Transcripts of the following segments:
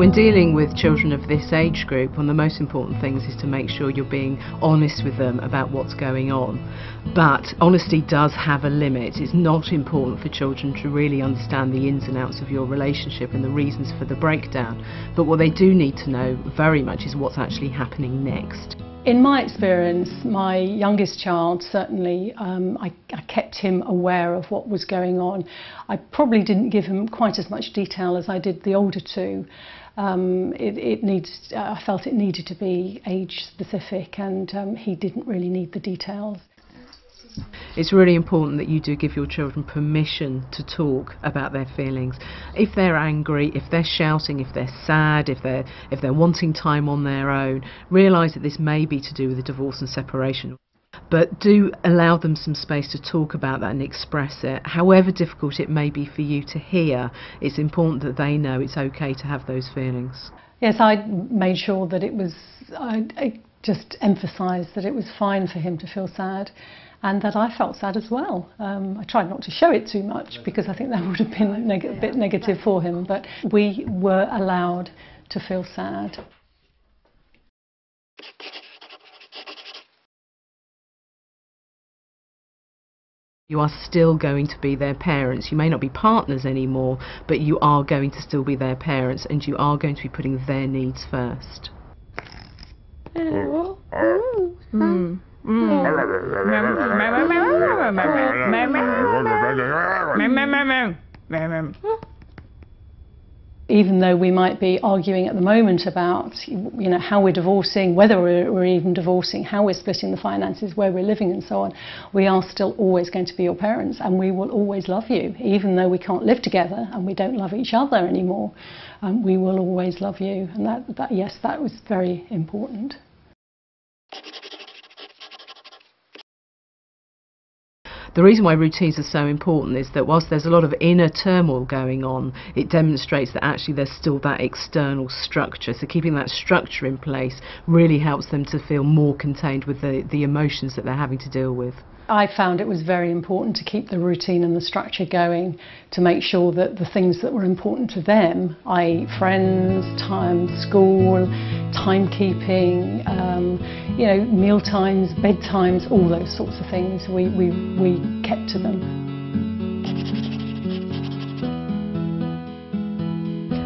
when dealing with children of this age group, one of the most important things is to make sure you're being honest with them about what's going on. But honesty does have a limit. It's not important for children to really understand the ins and outs of your relationship and the reasons for the breakdown. But what they do need to know very much is what's actually happening next. In my experience, my youngest child, certainly, I kept him aware of what was going on. I probably didn't give him quite as much detail as I did the older two. I felt it needed to be age specific, and he didn't really need the details. It's really important that you do give your children permission to talk about their feelings. If they're angry, if they're shouting, if they're sad, if they're wanting time on their own, realise that this may be to do with a divorce and separation. But do allow them some space to talk about that and express it. However difficult it may be for you to hear, it's important that they know it's okay to have those feelings. Yes, I made sure that it was, I just emphasised that it was fine for him to feel sad, and that I felt sad as well. I tried not to show it too much because I think that would have been a bit negative for him, but we were allowed to feel sad. You are still going to be their parents. You may not be partners anymore, but you are going to still be their parents, and you are going to be putting their needs first. Even though we might be arguing at the moment about, how we're divorcing, whether we're even divorcing, how we're splitting the finances, where we're living and so on, we are still always going to be your parents, and we will always love you. Even though we can't live together and we don't love each other anymore, we will always love you. And yes, that was very important. The reason why routines are so important is that whilst there's a lot of inner turmoil going on, it demonstrates that actually there's still that external structure. So keeping that structure in place really helps them to feel more contained with the emotions that they're having to deal with. I found it was very important to keep the routine and the structure going, to make sure that the things that were important to them, i.e. friends, time, school, timekeeping, meal times, bedtimes, all those sorts of things, we kept to them.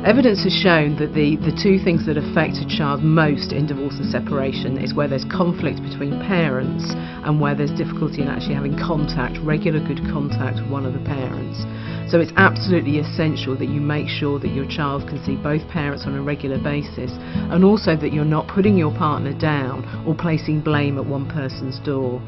Evidence has shown that the two things that affect a child most in divorce and separation is where there's conflict between parents and where there's difficulty in actually having contact, regular good contact with one of the parents. So it's absolutely essential that you make sure that your child can see both parents on a regular basis, and also that you're not putting your partner down or placing blame at one person's door.